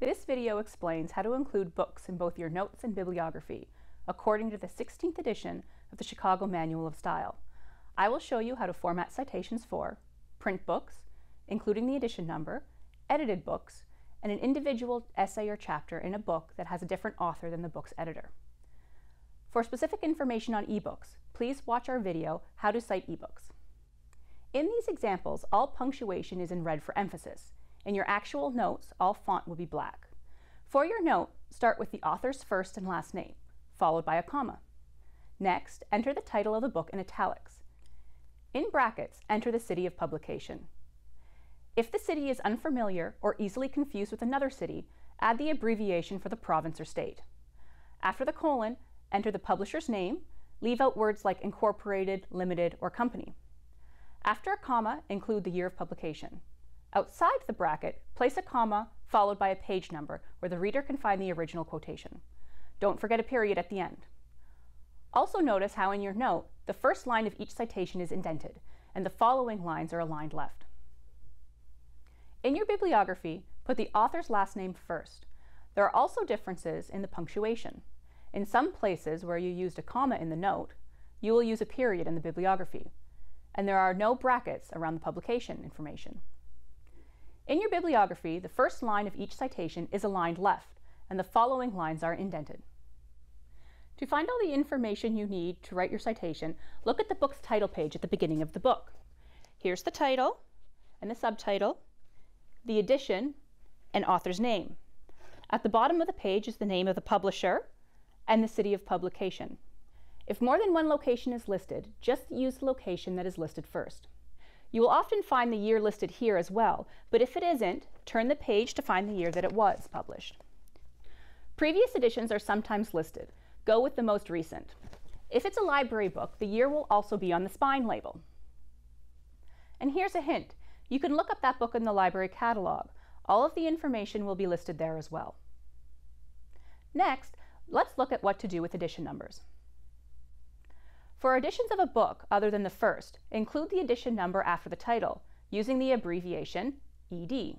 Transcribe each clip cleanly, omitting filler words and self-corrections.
This video explains how to include books in both your notes and bibliography, according to the 16th edition of the Chicago Manual of Style. I will show you how to format citations for print books, including the edition number, edited books, and an individual essay or chapter in a book that has a different author than the book's editor. For specific information on ebooks, please watch our video, How to Cite eBooks. In these examples, all punctuation is in red for emphasis. In your actual notes, all font will be black. For your note, start with the author's first and last name, followed by a comma. Next, enter the title of the book in italics. In brackets, enter the city of publication. If the city is unfamiliar or easily confused with another city, add the abbreviation for the province or state. After the colon, enter the publisher's name, leave out words like incorporated, limited, or company. After a comma, include the year of publication. Outside the bracket, place a comma followed by a page number where the reader can find the original quotation. Don't forget a period at the end. Also notice how in your note, the first line of each citation is indented, and the following lines are aligned left. In your bibliography, put the author's last name first. There are also differences in the punctuation. In some places where you used a comma in the note, you will use a period in the bibliography, and there are no brackets around the publication information. In your bibliography, the first line of each citation is aligned left, and the following lines are indented. To find all the information you need to write your citation, look at the book's title page at the beginning of the book. Here's the title and the subtitle, the edition, and author's name. At the bottom of the page is the name of the publisher and the city of publication. If more than one location is listed, just use the location that is listed first. You will often find the year listed here as well, but if it isn't, turn the page to find the year that it was published. Previous editions are sometimes listed. Go with the most recent. If it's a library book, the year will also be on the spine label. And here's a hint. You can look up that book in the library catalog. All of the information will be listed there as well. Next, let's look at what to do with edition numbers. For editions of a book other than the first, include the edition number after the title, using the abbreviation ED.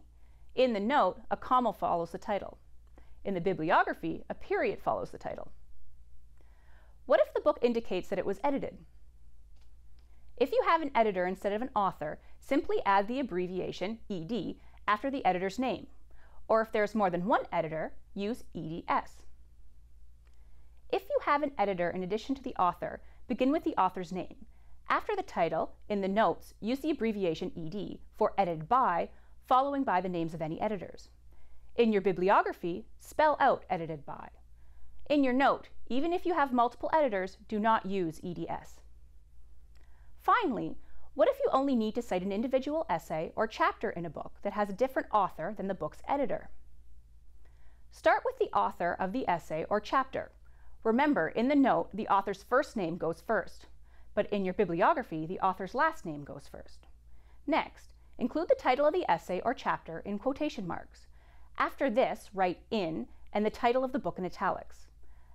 In the note, a comma follows the title. In the bibliography, a period follows the title. What if the book indicates that it was edited? If you have an editor instead of an author, simply add the abbreviation ED after the editor's name. Or if there's more than one editor, use EDS. If you have an editor in addition to the author, begin with the author's name. After the title, in the notes, use the abbreviation ED for edited by, following by the names of any editors. In your bibliography, spell out edited by. In your note, even if you have multiple editors, do not use EDS. Finally, what if you only need to cite an individual essay or chapter in a book that has a different author than the book's editor? Start with the author of the essay or chapter. Remember, in the note, the author's first name goes first, but in your bibliography, the author's last name goes first. Next, include the title of the essay or chapter in quotation marks. After this, write in and the title of the book in italics.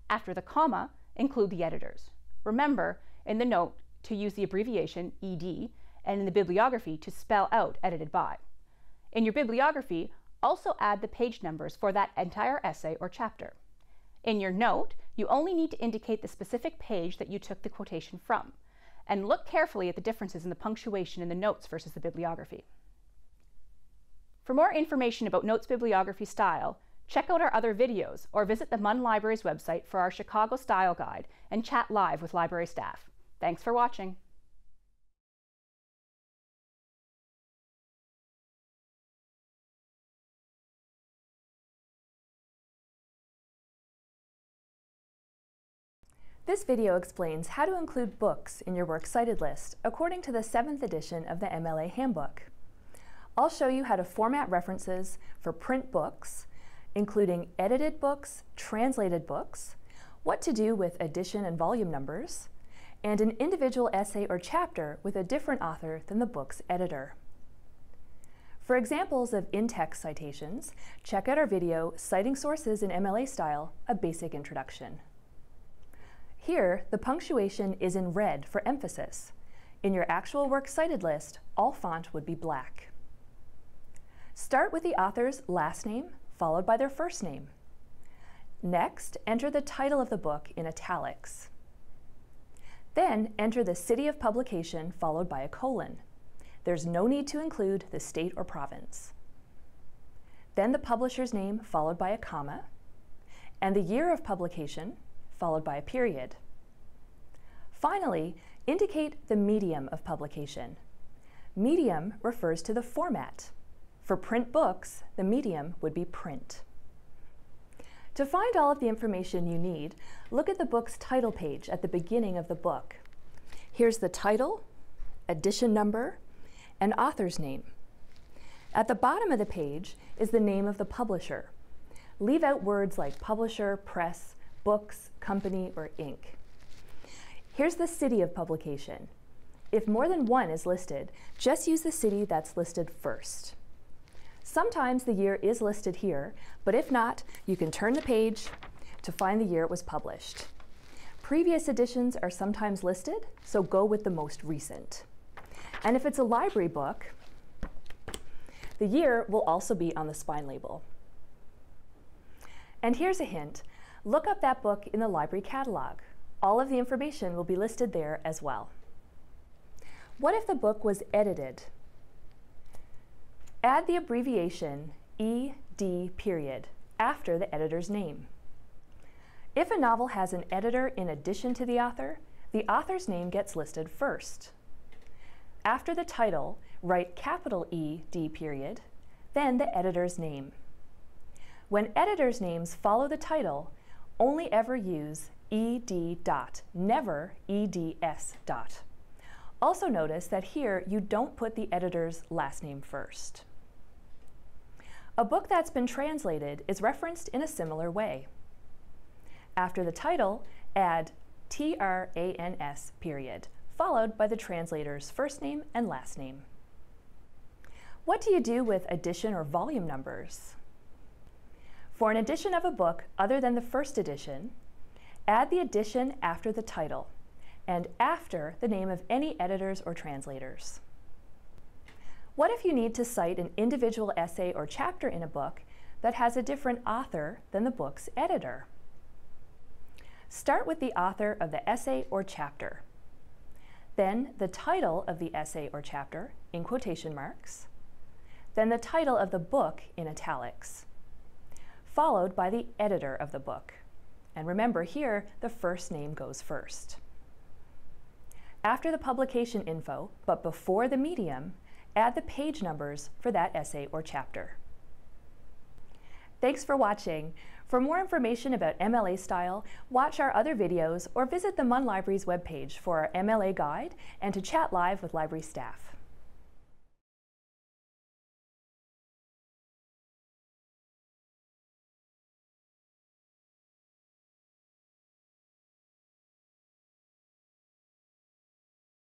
After the comma, include the editors. Remember, in the note, to use the abbreviation ED, and in the bibliography to spell out edited by. In your bibliography, also add the page numbers for that entire essay or chapter. In your note, you only need to indicate the specific page that you took the quotation from, and look carefully at the differences in the punctuation in the notes versus the bibliography. For more information about notes bibliography style, check out our other videos or visit the MUN Library's website for our Chicago Style Guide and chat live with library staff. Thanks for watching. This video explains how to include books in your works cited list according to the 7th edition of the MLA Handbook. I'll show you how to format references for print books, including edited books, translated books, what to do with edition and volume numbers, and an individual essay or chapter with a different author than the book's editor. For examples of in-text citations, check out our video, Citing Sources in MLA Style, A Basic Introduction. Here, the punctuation is in red for emphasis. In your actual works cited list, all font would be black. Start with the author's last name, followed by their first name. Next, enter the title of the book in italics. Then enter the city of publication followed by a colon. There's no need to include the state or province. Then the publisher's name followed by a comma, and the year of publication followed by a period. Finally, indicate the medium of publication. Medium refers to the format. For print books, the medium would be print. To find all of the information you need, look at the book's title page at the beginning of the book. Here's the title, edition number, and author's name. At the bottom of the page is the name of the publisher. Leave out words like publisher, press, books, company, or Inc. Here's the city of publication. If more than one is listed, just use the city that's listed first. Sometimes the year is listed here, but if not, you can turn the page to find the year it was published. Previous editions are sometimes listed, so go with the most recent. And if it's a library book, the year will also be on the spine label. And here's a hint. Look up that book in the library catalog. All of the information will be listed there as well. What if the book was edited? Add the abbreviation ED period after the editor's name. If a novel has an editor in addition to the author's name gets listed first. After the title, write capital ED period, then the editor's name. When editors' names follow the title, only ever use ED dot, never EDS dot. Also notice that here you don't put the editor's last name first. A book that's been translated is referenced in a similar way. After the title, add TRANS period, followed by the translator's first name and last name. What do you do with edition or volume numbers? For an edition of a book other than the first edition, add the edition after the title and after the name of any editors or translators. What if you need to cite an individual essay or chapter in a book that has a different author than the book's editor? Start with the author of the essay or chapter. Then the title of the essay or chapter in quotation marks. Then the title of the book in italics, followed by the editor of the book. And remember here, the first name goes first. After the publication info, but before the medium, add the page numbers for that essay or chapter. Thanks for watching. For more information about MLA Style, watch our other videos or visit the MUN Library's webpage for our MLA guide and to chat live with library staff.